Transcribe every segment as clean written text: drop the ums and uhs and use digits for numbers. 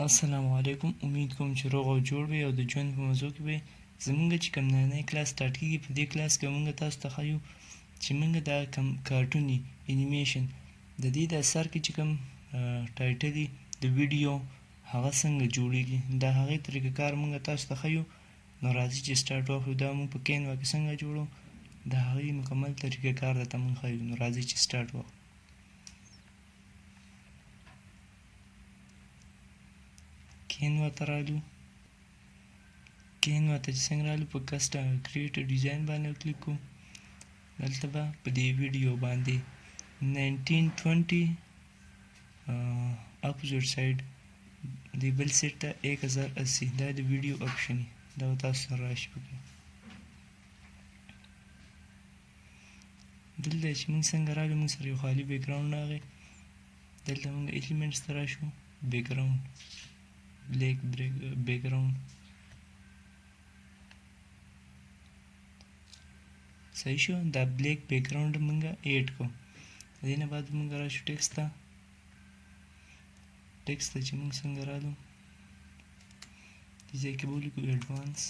السلام علیکم. امید کوم چې روغ او جوړ وي او د ژوند په موضوع کې به زمونږ چې کوم نننی کلاس سټارټ کیږي. په دې کلاس کې مونږ تاسو ته ښیو چې مونږ دا کوم کارټون انیمیشن د دې د سر کې چې کوم ټایټل د ویډیو هغه څنګه جوړیږي دا هغې طریقه کار مونږ تاسو ته ښیو. نو راځئ چې سټارټ واخلو. دا مونږ په کینوا کې څنګه جوړو د هغې مکمل طریقه کار درته مونږ ښیو. نو راځئ چې سټارټ واخلو. کینوا ته رالو. کینوا ته چې څنګه رالو په کسټم کریټ ډیزاین باندې وکلیک کوو. دلته به په دې ویډیو باندې 1920 اپوزیټ سایډ دی بل سیټ ته 1080 دا د ویډیو اپشن دا به تاسو سره راشي. پکې دلته چې موږ څنګه رالو موږ سره یو خالي بیک ګراوند راغی. دلته موږ ایلیمنټس ته راشو. بیک ګراوند بلیک بیک ګراوند صحیح شو. دا بلیک بیک ګراوند موږ ایډ کوو. دې نه بعد موږ راشو ټیکسټ ته. ټیکسټ ته چې موږ څنګه رالو دې ځای کې به ولیکو ایډوانس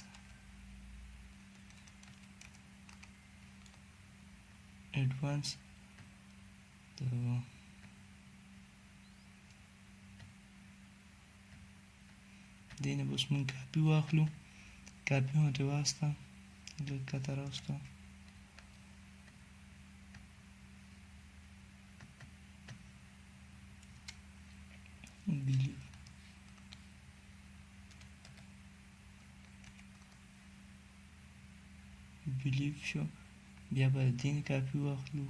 دې نه به اوس موږ کاپي واخلو. کاپي مو ترې واخیسته لږ کښته راوسته. بلیف شو. بیا به دې نه کاپي واخلو.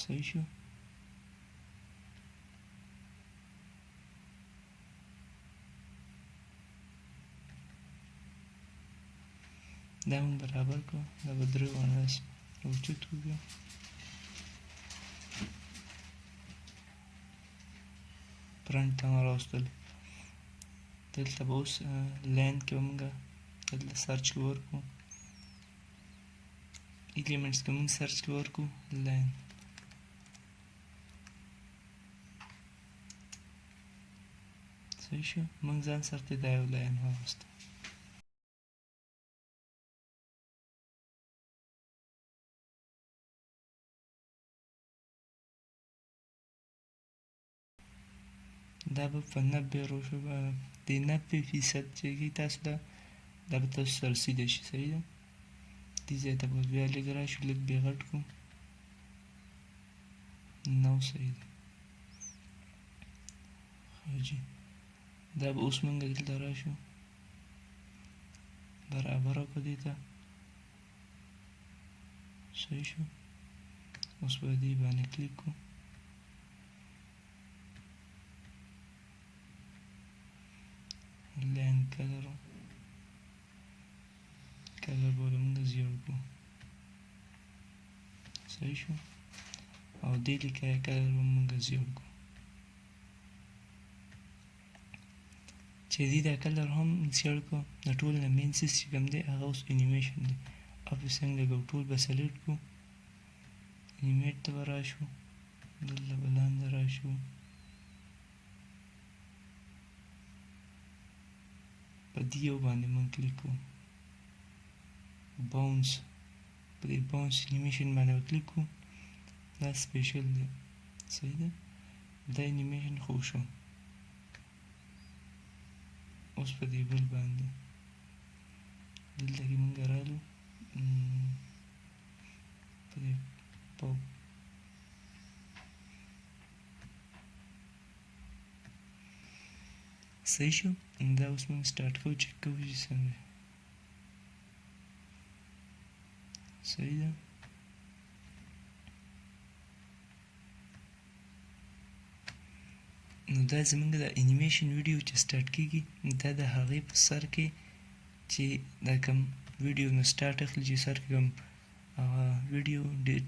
صحیح شو. دا مونږ برابر کړو. دا به درې وانه داسې اوچت وکړو. فرنټ ته مو راوستل. دلته به اوس لاین کې به مونږ دلته سرچ کې ورکړو. ایلیمنټس کې مونږ سرچ کې ورکړو لاین. صحیح شو. مونږ ځان سره ته دا یو لاین واغوسته. دا به په 90 روشو د 90% چې کېږي تاسو دا به تاسو سره سیده شي. صحیح ده. دې ځای ته به بیا لږ راشو لږ بې غټ کړو. نو صحیح ده. ښه دا به اوس مونږ دلته راشو برابره کړو دې ته. صحیح شو. اوس به دې باندې کلیک کړو. لاین کلر به مونږ زیړ کړو. صحیح شو. او دې لیکه کلر به مونږ زیړ کړو. چې دې دا کلر هم زیړ کړو. د ټول نه مین څیز چې کوم دی هغه اوس انیمیشن دی. افیسنګ لګو ټول به سلیکټ کړو. انیمیټ ته به راشو. دلته به لاندې راشو. په دې یو باندې مونږ کلیک کوو. باونس په دې باونس انیمیشن باندې به کلیک کوو. دا سپیشل دی. صحیح ده. دا انیمیشن خو شو. اوس په دې بل باندې دلته کې مونږ رالو. په دې پاپ صحیح شو. دا اوس مونږ سټارټ کوو. چک کوو چې څنګه صحیح ده. نو دا زمونږ د انیمیشن ویډیو چې سټارټ کیږي دا د هغې په سر کې چې دا کوم ویډیو نه سټارټ اخلي چې سر کې کوم هغه ویډیو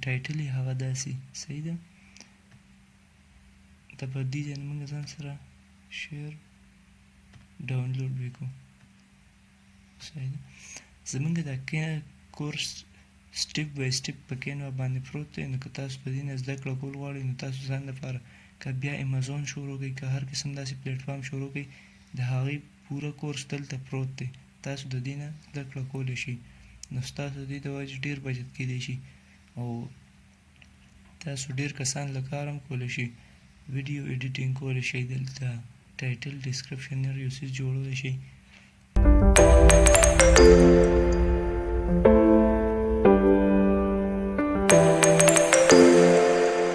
ټایټل یې هغه داسې صحیح ده دا په دې ځای نه موږ ځان سره شیر ډاونلوډ وکړو صحیح ده زمونږ دا کورس سټپ بای سټپ په کینوا باندې پروت دی نو که تاسو په دې نه زده کړه کول غواړئ نو تاسو ځان لپاره که بیا امازون شروع کړئ که هر قسم داسې پلیټفارم شروع کړئ د هغې پوره کورس دلته پروت دی تاسو د دې نه زده کړه کولی شئ نو ستاسو د دې د وجې ډېر بجټ کیدی شي او تاسو ډېر کسان له کار هم کولی شئ ویډیو ایډیټینګ کولی شئ دلته ټایټل ډسکرپشن یو څیز جوړولی شئ